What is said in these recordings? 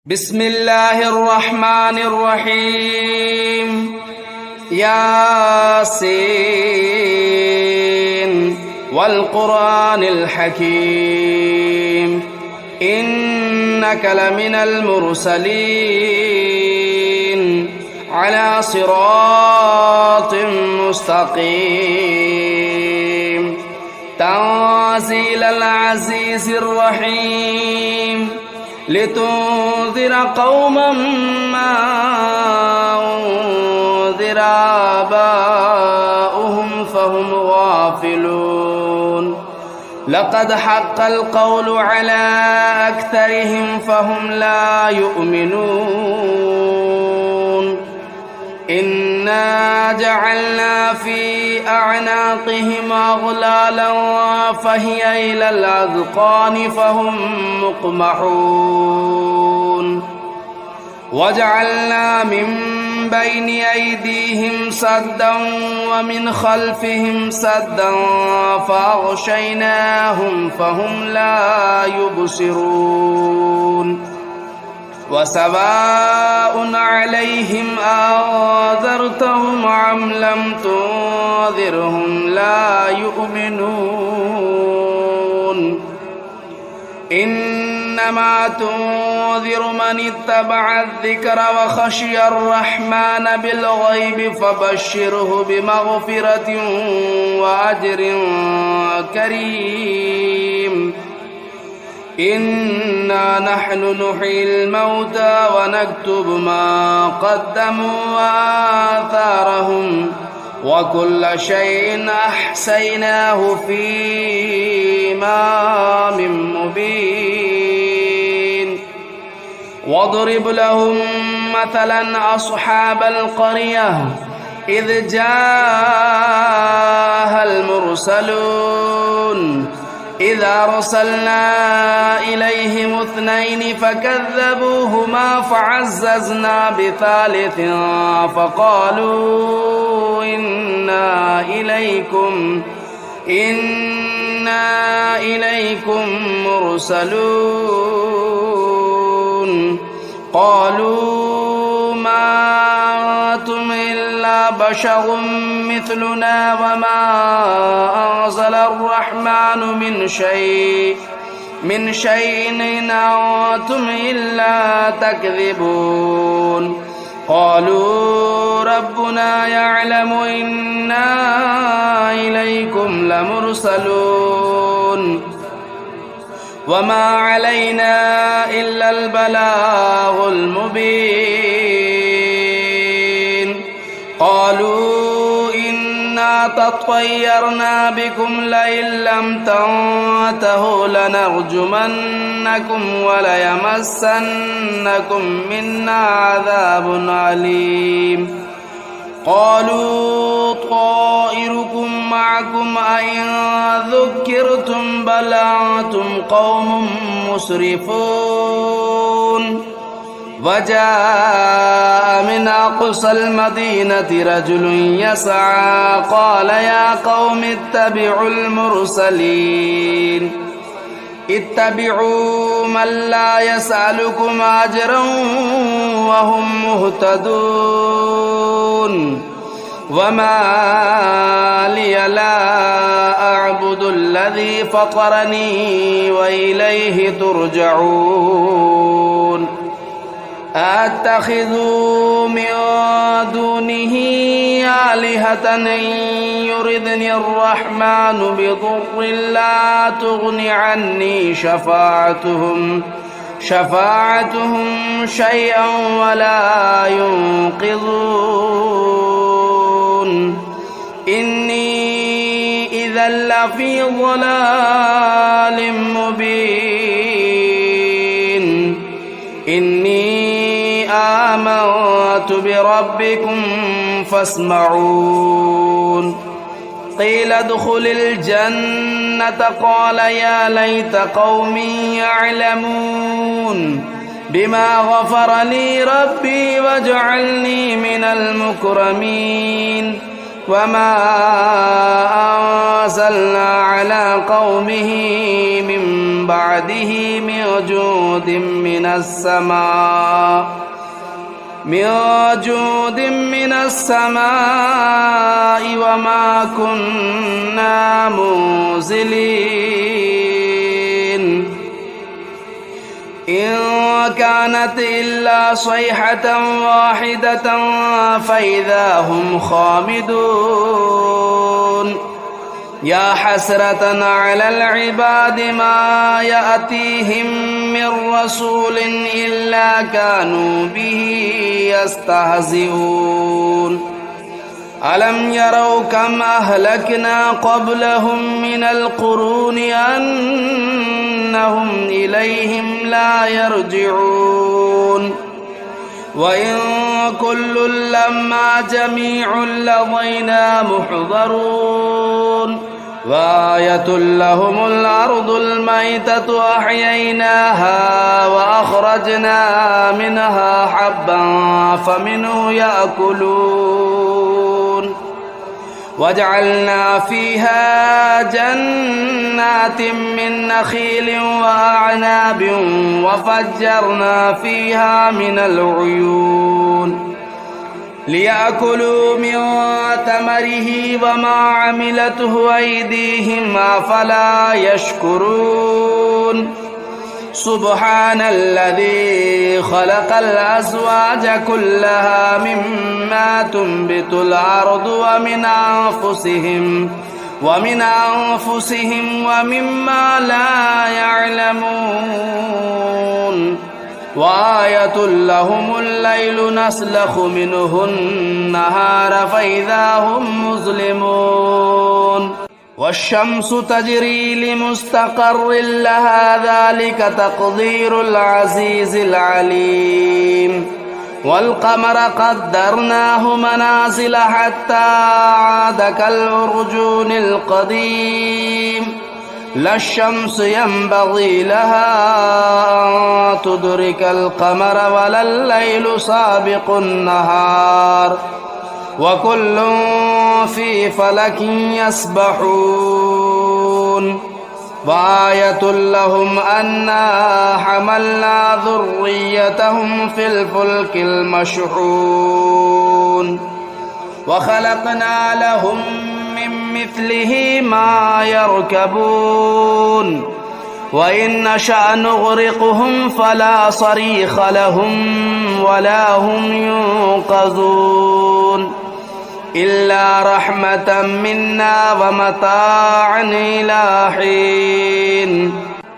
بسم الله الرحمن الرحيم ياسين والقرآن الحكيم إنك لمن المرسلين على صراط مستقيم تنزيل العزيز الرحيم لتنذر قوما ما أنذر آباؤهم فهم غافلون لقد حق القول على أكثرهم فهم لا يؤمنون إنا جعلنا في أعناقهم أغلالا فهي إلى الأذقان فهم مقمحون وجعلنا من بين أيديهم سدا ومن خلفهم سدا فأغشيناهم فهم لا يبصرون وسواء عليهم أنذرتهم أم لم تنذرهم لا يؤمنون إنما تنذر من اتبع الذكر وخشي الرحمن بالغيب فبشره بمغفرة وأجر كريم إنا نحن نحيي الموتى ونكتب ما قدموا وآثارهم وكل شيء أحصيناه في إمام مبين واضرب لهم مثلا أصحاب القرية إذ جاءها المرسلون إذا أرسلنا إليهم اثنين فكذبوهما فعززنا بثالث فقالوا إنا إليكم مرسلون قالوا ما أنتم إلا بشر مثلنا وما أنزل الرحمن من شيء إن أنتم إلا تكذبون قالوا ربنا يعلم إنا إليكم لمرسلون وما علينا إلا البلاغ المبين قالوا إنا تطيرنا بكم لئن لم تنتهوا لنرجمنكم وليمسنكم منا عذاب أليم قالوا طائركم معكم أئن ذكرتم بل أنتم قوم مسرفون وجاء من أقصى المدينة رجل يسعى قال يا قوم اتبعوا المرسلين اتبعوا من لا يسألكم أجرا وهم مهتدون وما لي لا أعبد الذي فطرني وإليه ترجعون أتخذوا من دونه آلهة إن يردني الرحمن بضر لا تغن عني شفاعتهم شيئا ولا ينقذون إني إذا لفي ضلال مبين إني آمنت بربكم فاسمعون قيل ادخل الجنة قال يا ليت قومي يعلمون بما غفر لي ربي وجعلني من المكرمين وما أنزلنا على قومه من بعده من جود من السماء وما كنا منزلين إن كانت إلا صيحة واحدة فإذا هم خامدون يا حسرة على العباد ما يأتيهم من رسول إلا كانوا به يستهزئون ألم يروا كم أهلكنا قبلهم من القرون أنهم إليهم لا يرجعون وإن كل لما جميع لدينا محضرون وآية لهم الأرض الميتة أحييناها وأخرجنا منها حبا فمنه يأكلون وجعلنا فيها جنات من نخيل وأعناب وفجرنا فيها من العيون ليأكلوا من ثمره وما عملته أيديهم أفلا يشكرون سبحان الذي خلق الأزواج كلها مما تنبت الأرض ومن أنفسهم ومما لا يعلمون وآية لهم الليل نسلخ منه النهار فإذا هم مظلمون والشمس تجري لمستقر لها ذلك تقدير العزيز العليم والقمر قدرناه منازل حتى عاد كالعرجون القديم لا الشمس ينبغي لها أن تدرك القمر ولا الليل سابق النهار وكل في فلك يسبحون وآية لهم أنا حملنا ذريتهم في الفلك المشحون وخلقنا لهم من مثله ما يركبون وإن نشأ نغرقهم فلا صريخ لهم ولا هم ينقذون إلا رحمة منا ومتاعا إلى حين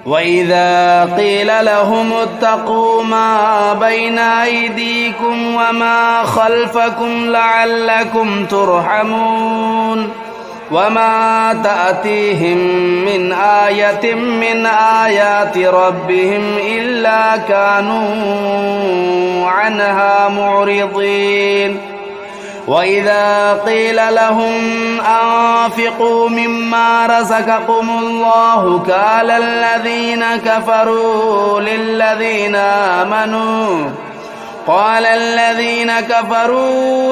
وإذا قيل لهم اتقوا ما بين أيديكم وما خلفكم لعلكم ترحمون وما تأتيهم من آية من آيات ربهم إلا كانوا عنها معرضين وإذا قيل لهم أنفقوا مما رزقكم الله قال الذين كفروا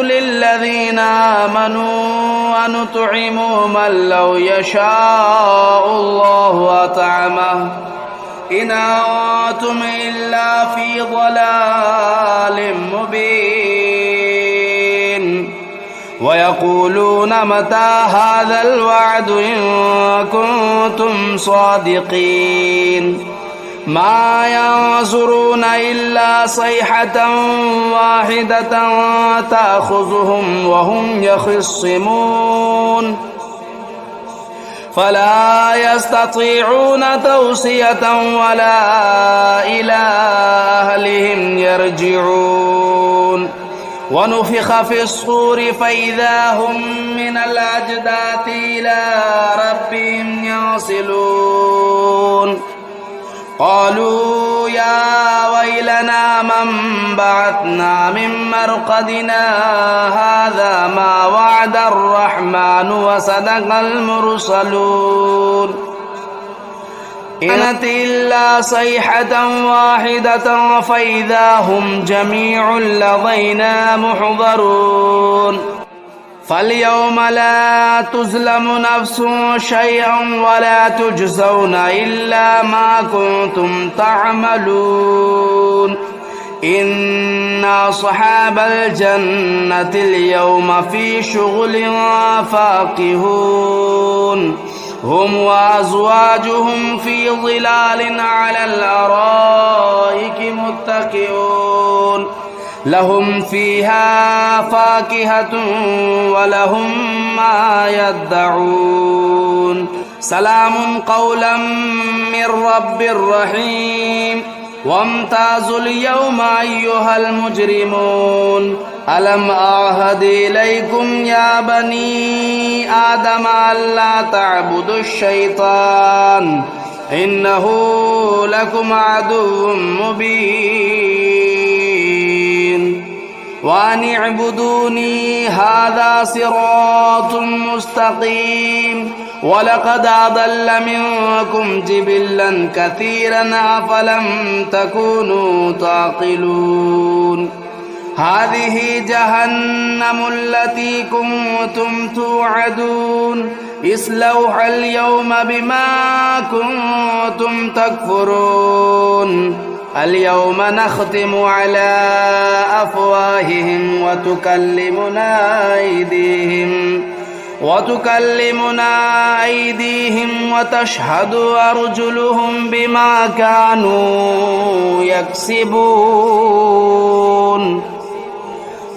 للذين آمنوا ونطعم من لو يشاء الله أطعمه إن أنتم إلا في ضلال مبين ويقولون متى هذا الوعد إن كنتم صادقين ما ينظرون إلا صيحة واحدة تأخذهم وهم يخصمون فلا يستطيعون توصية ولا إلى أهلهم يرجعون ونفخ في الصور فإذا هم من الأجداث إلى ربهم ينسلون قالوا يا ويلنا من بعثنا من مرقدنا هذا ما وعد الرحمن وصدق المرسلون إن كانت إلا صيحة واحدة فإذا هم جميع لدينا محضرون فاليوم لا تظلم نفس شيئا ولا تجزون إلا ما كنتم تعملون إن أصحاب الجنة اليوم في شغل فاكهون هم وأزواجهم في ظلال على الأرائك متكئون لهم فيها فاكهة ولهم ما يدعون سلام قولا من رب رحيم وامتازوا اليوم أيها المجرمون ألم أعهد إليكم يا بني آدم ألا تعبدوا الشيطان إنه لكم عدو مبين وأن اعبدوني هذا صراط مستقيم ولقد أضل منكم جبلا كثيرا أفلم تكونوا تعقلون هذه جهنم التي كنتم توعدون اصلوها اليوم بما كنتم تكفرون اليوم نختم على أفواههم وتكلمنا أيديهم وتشهد أرجلهم بما كانوا يكسبون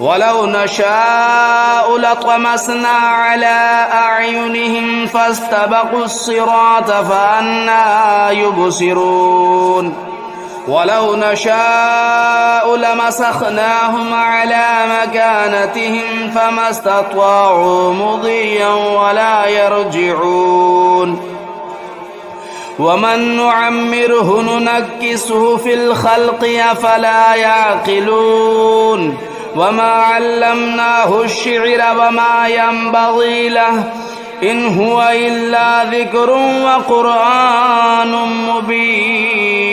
ولو نشاء لطمسنا على أعينهم فاستبقوا الصراط فأنى يبصرون ولو نشاء لمسخناهم على مكانتهم فما استطاعوا مضيا ولا يرجعون ومن نعمره ننكسه في الخلق أفلا يعقلون وما علمناه الشعر وما ينبغي له إن هو إلا ذكر وقرآن مبين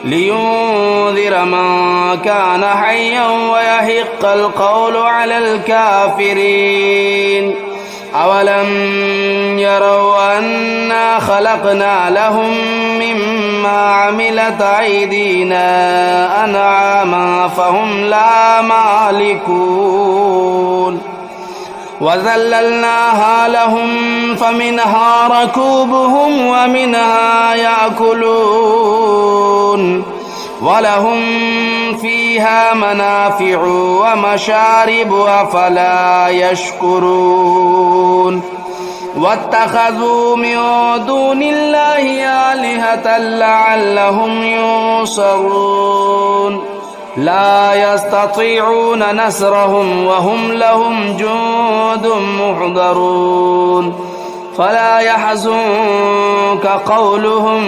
لينذر من كان حيا ويحق القول على الكافرين أولم يروا أنا خلقنا لهم مما عملت أيدينا أنعاما فهم لا مالكون وذللناها لهم فمنها ركوبهم ومنها يأكلون ولهم فيها منافع ومشارب أفلا يشكرون واتخذوا من دون الله آلهة لعلهم ينصرون لا يستطيعون نصرهم وهم لهم جند محضرون فلا يحزنك قولهم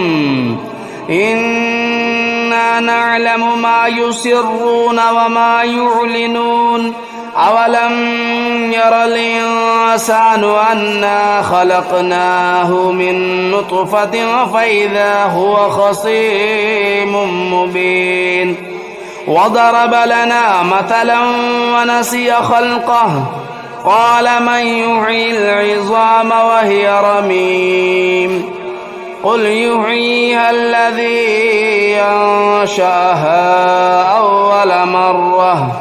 إنا نعلم ما يسرون وما يعلنون أولم ير الإنسان أنا خلقناه من نطفة فإذا هو خصيم مبين وضرب لنا مثلا ونسي خلقه قال من يحيي العظام وهي رميم قل يحييها الذي أنشأها أول مرة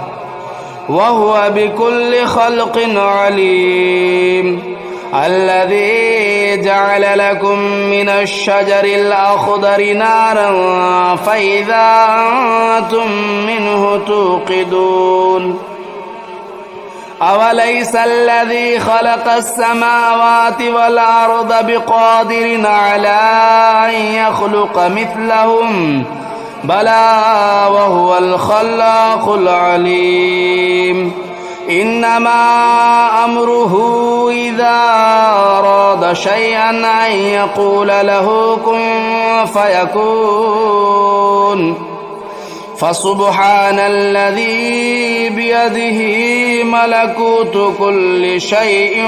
وهو بكل خلق عليم الذي جعل لكم من الشجر الأخضر نارا فإذا أنتم منه توقدون أوليس الذي خلق السماوات والأرض بقادر على أن يخلق مثلهم بلى وهو الخلاق العليم إنما أمره إذا أراد شيئا أن يقول له كن فيكون فسبحان الذي بيده ملكوت كل شيء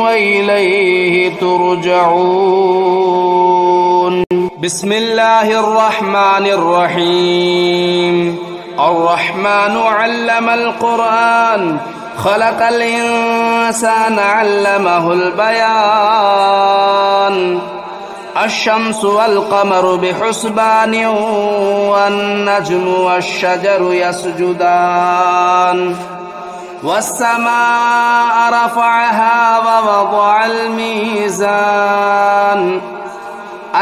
وإليه ترجعون بسم الله الرحمن الرحيم الرحمن علم القرآن خلق الإنسان علمه البيان الشمس والقمر بحسبان والنجم والشجر يسجدان والسماء رفعها ووضع الميزان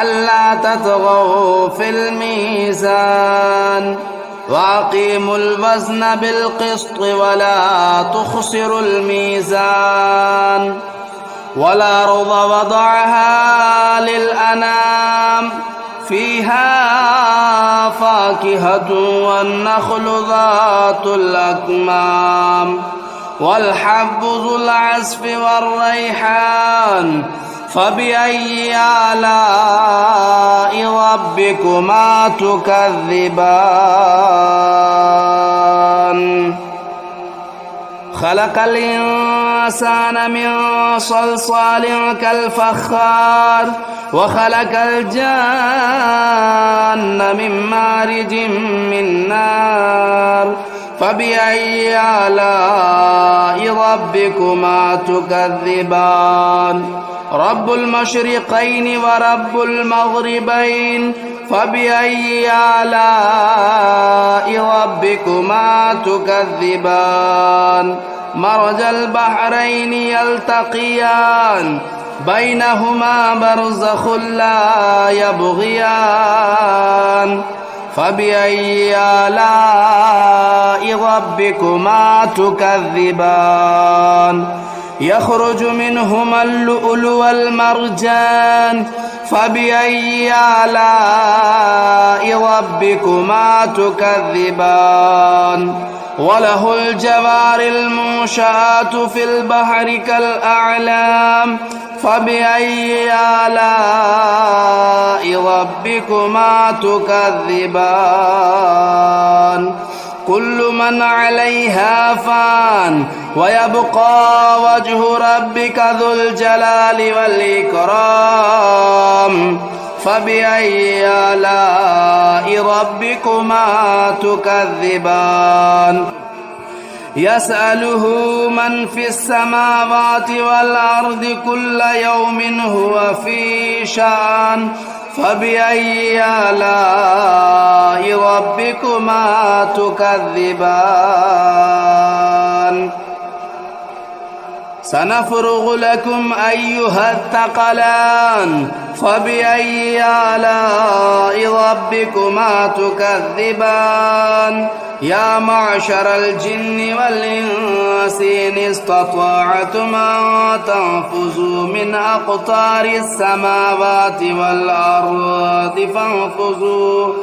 ألا تطغوا في الميزان وأقيموا الوزن بالقسط ولا تخسروا الميزان والأرض وضعها للأنام فيها فاكهة والنخل ذات الأكمام والحب ذو العصف والريحان فبأي آلاء ربكما تكذبان خلق الإنسان من صلصال كالفخار وخلق الجان من مارج من نار فبأي آلاء ربكما تكذبان رب المشرقين ورب المغربين فبأي آلاء ربكما تكذبان مرج البحرين يلتقيان بينهما برزخ لا يبغيان فبأي آلاء ربكما تكذبان يخرج منهما اللؤلؤ والمرجان فبأي آلاء ربكما تكذبان وله الجوار المنشآت في البحر كالأعلام فبأي آلاء ربكما تكذبان كل من عليها فان ويبقى وجه ربك ذو الجلال والإكرام فبأي آلاء ربكما تكذبان يسأله من في السماوات والأرض كل يوم هو في شأن فبأي آلاء ربكما تكذبان سنفرغ لكم أيها الثقلان فبأي آلاء ربكما تكذبان يا معشر الجن والإنس إن استطعتم أن تنفذوا من أقطار السماوات والأرض فانفذوا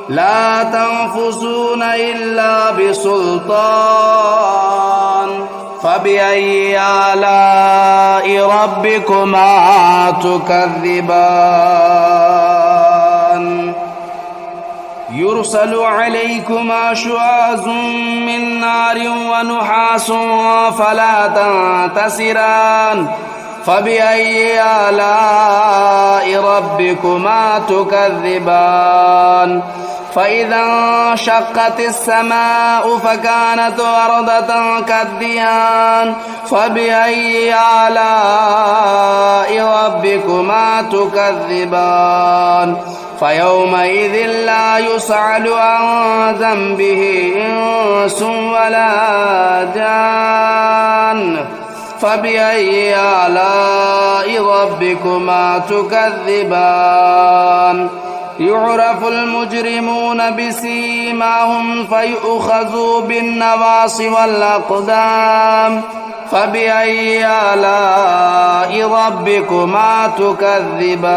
لا تنفذون إلا بسلطان فبأي آلاء ربكما تكذبان يرسل عليكما شواظ من نار ونحاس فلا تنتصران فبأي آلاء ربكما تكذبان فإذا انشقت السماء فكانت وردة كالدهان فبأي آلاء ربكما تكذبان فيومئذ لا يسأل عن ذنبه إنس ولا جان فبأي آلاء ربكما تكذبان يعرف المجرمون بسيماهم فيؤخذوا بالنواصي والأقدام فبأي آلاء ربكما تكذبان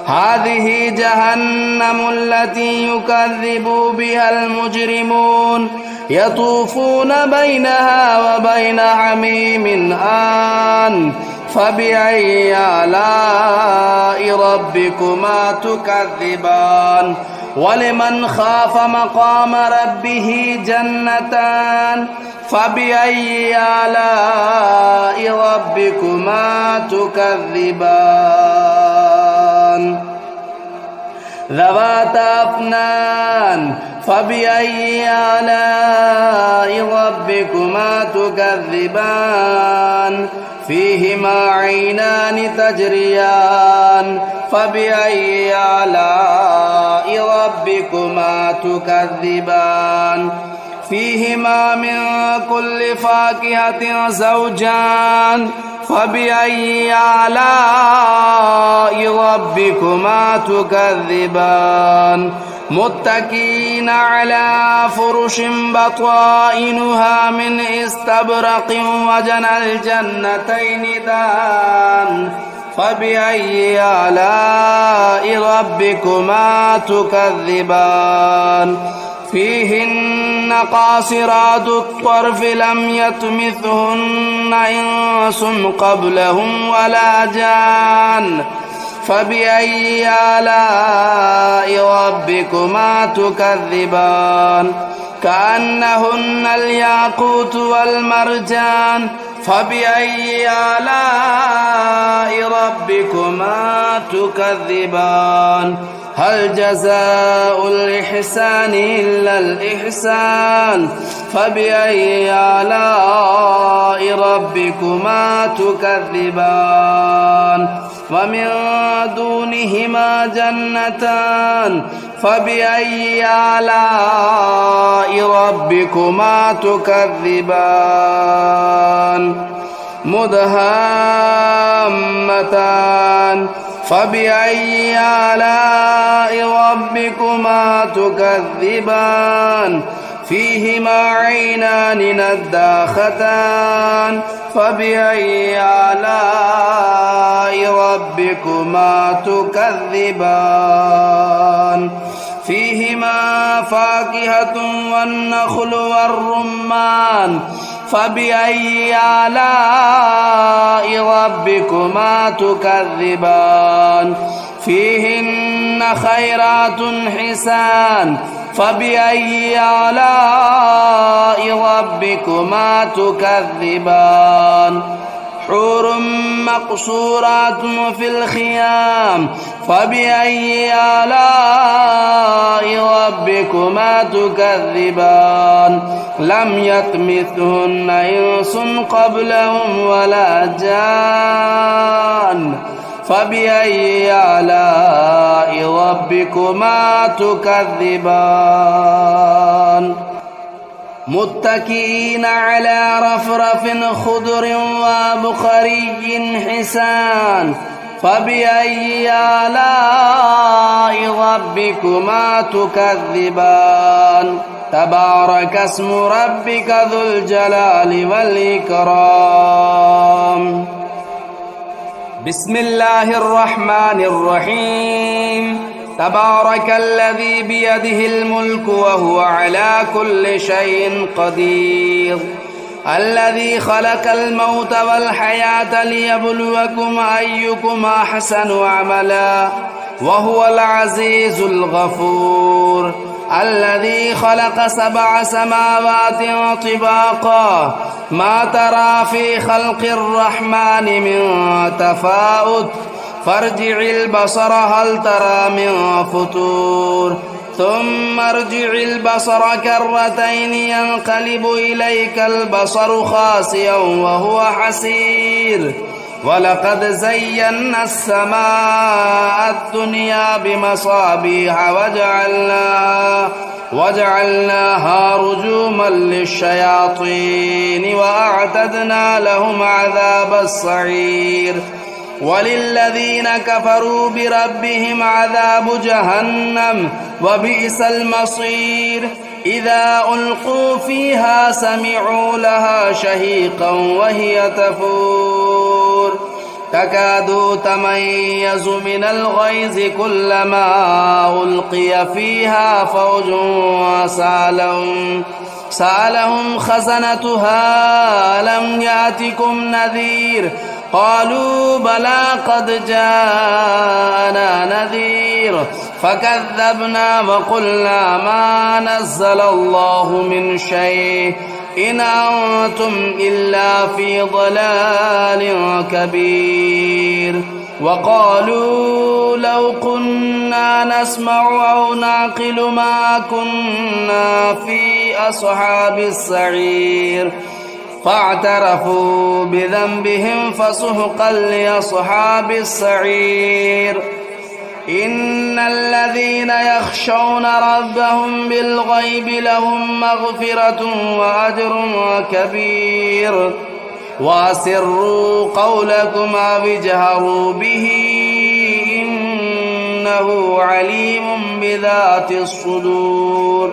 هذه جهنم التي يكذب بها المجرمون يطوفون بينها وبين حميم آن فبأي آلاء ربكما تكذبان ولمن خاف مقام ربه جنتان فبأي آلاء ربكما تكذبان ذواتا أفنان فبأي آلاء ربكما تكذبان فيهما عينان تجريان فبأي آلاء ربكما تكذبان فيهما من كل فاكهة زوجان فبأي آلاء ربكما تكذبان متكئين على فرش بطائنها من استبرق وجنى الجنتين دان فبأي آلاء ربكما تكذبان فيهن قاصرات الطرف لم يطمثهن إنس قبلهم ولا جان فبأي آلاء ربكما تكذبان كأنهن الياقوت والمرجان فبأي آلاء ربكما تكذبان هل جزاء الإحسان إلا الإحسان فبأي آلاء ربكما تكذبان ومن دونهما جنتان فبأي آلاء ربكما تكذبان مدهامتان فبأي آلاء ربكما تكذبان فيهما عينان نضاختان فبأي آلاء ربكما تكذبان فيهما فاكهة والنخل والرمان فبأي آلاء ربكما تكذبان فيهن خيرات حسان فبأي آلاء ربكما تكذبان حور مقصورات في الخيام فبأي آلاء ربكما تكذبان لم يطمثهن إنس قبلهم ولا جان فبأي آلاء ربكما تكذبان متكئين على رفرف خضر وبخري حسان فبأي آلاء ربكما تكذبان تبارك اسم ربك ذو الجلال والإكرام بسم الله الرحمن الرحيم تبارك الذي بيده الملك وهو على كل شيء قدير الذي خلق الموت والحياة ليبلوكم أيكم أحسن عملا وهو العزيز الغفور الذي خلق 7 سماوات طباقا ما ترى في خلق الرحمن من تفاوت فارجع البصر هل ترى من فطور ثم ارجع البصر كرتين ينقلب إليك البصر خاسئا وهو حسير ولقد زينا السماء الدنيا بمصابيح وجعلناها رجوما للشياطين وأعتدنا لهم عذاب السعير وللذين كفروا بربهم عذاب جهنم وبئس المصير إذا ألقوا فيها سمعوا لها شهيقا وهي تفور تكاد تميز من الغيظ كلما ألقي فيها فوج سألهم خزنتها لم يأتكم نذير قالوا بلى قد جاءنا نذير فكذبنا وقلنا ما نزل الله من شيء إن أنتم إلا في ضلال كبير وقالوا لو كنا نسمع أو نعقل ما كنا في أصحاب السعير فاعترفوا بذنبهم فسحقا لأصحاب السعير. إن الذين يخشون ربهم بالغيب لهم مغفرة وأجر كبير. وأسروا قولكم أو اجهروا به إنه عليم بذات الصدور.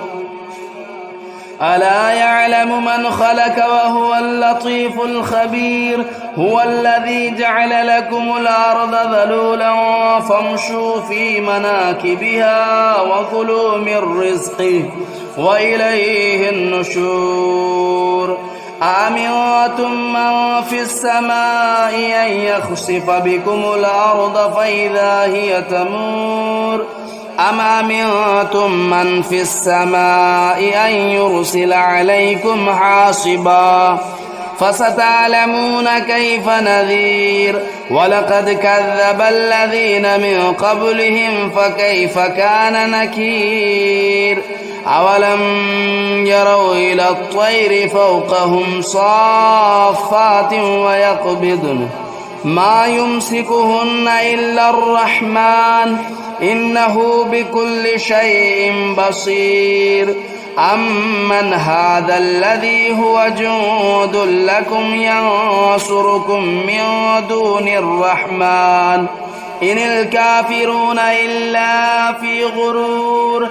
ألا يعلم من خلق وهو اللطيف الخبير. هو الذي جعل لكم الأرض ذلولا فامشوا في مناكبها وكلوا من رزقه وإليه النشور. أأمنتم من في السماء أن يخسف بكم الأرض فإذا هي تمور أم أمنتم من في السماء أن يرسل عليكم حاصبا فستعلمون كيف نذير. ولقد كذب الذين من قبلهم فكيف كان نكير. أولم يروا إلى الطير فوقهم صافات ويقبضن ما يمسكهن إلا الرحمن إنه بكل شيء بصير. أمن هذا الذي هو جند لكم ينصركم من دون الرحمن إن الكافرون إلا في غرور.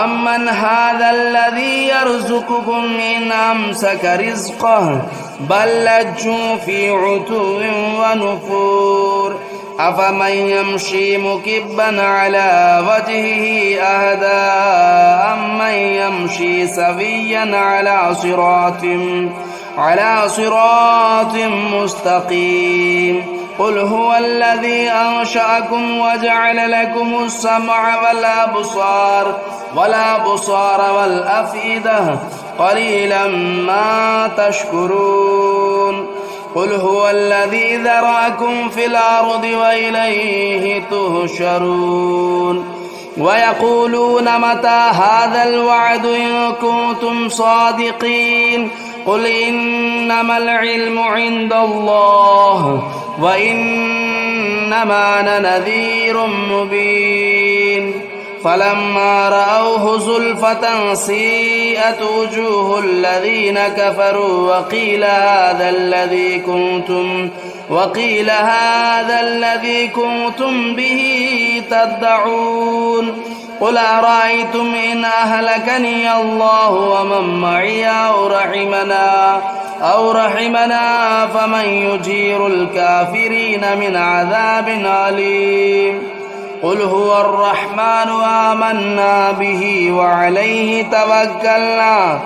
أمن هذا الذي يرزقكم إن أمسك رزقه بل لجوا في عتو ونفور. أفمن يمشي مكبا على وجهه أهدى أمن يمشي سويا على صراط مستقيم. قل هو الذي أنشأكم وجعل لكم السمع والأبصار والأفئدة قليلا ما تشكرون. قل هو الذي ذرأكم في الأرض وإليه تهشرون. ويقولون متى هذا الوعد إن كنتم صادقين. قل إنما العلم عند الله وإنما أنا نذير مبين. فلما رأوه زلفة سيئت وجوه الذين كفروا وقيل هذا الذي كنتم به تدعون. قل أرأيتم إن أهلكني الله ومن معي أو رحمنا فمن يجير الكافرين من عذاب أليم. قل هو الرحمن آمنا به وعليه توكلنا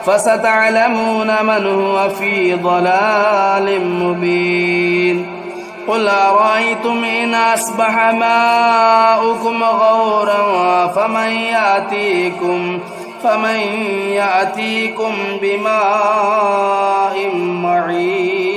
فستعلمون من هو في ضلال مبين. قل أرأيتم إن أصبح ماؤكم غورا فمن يأتيكم بماء معين.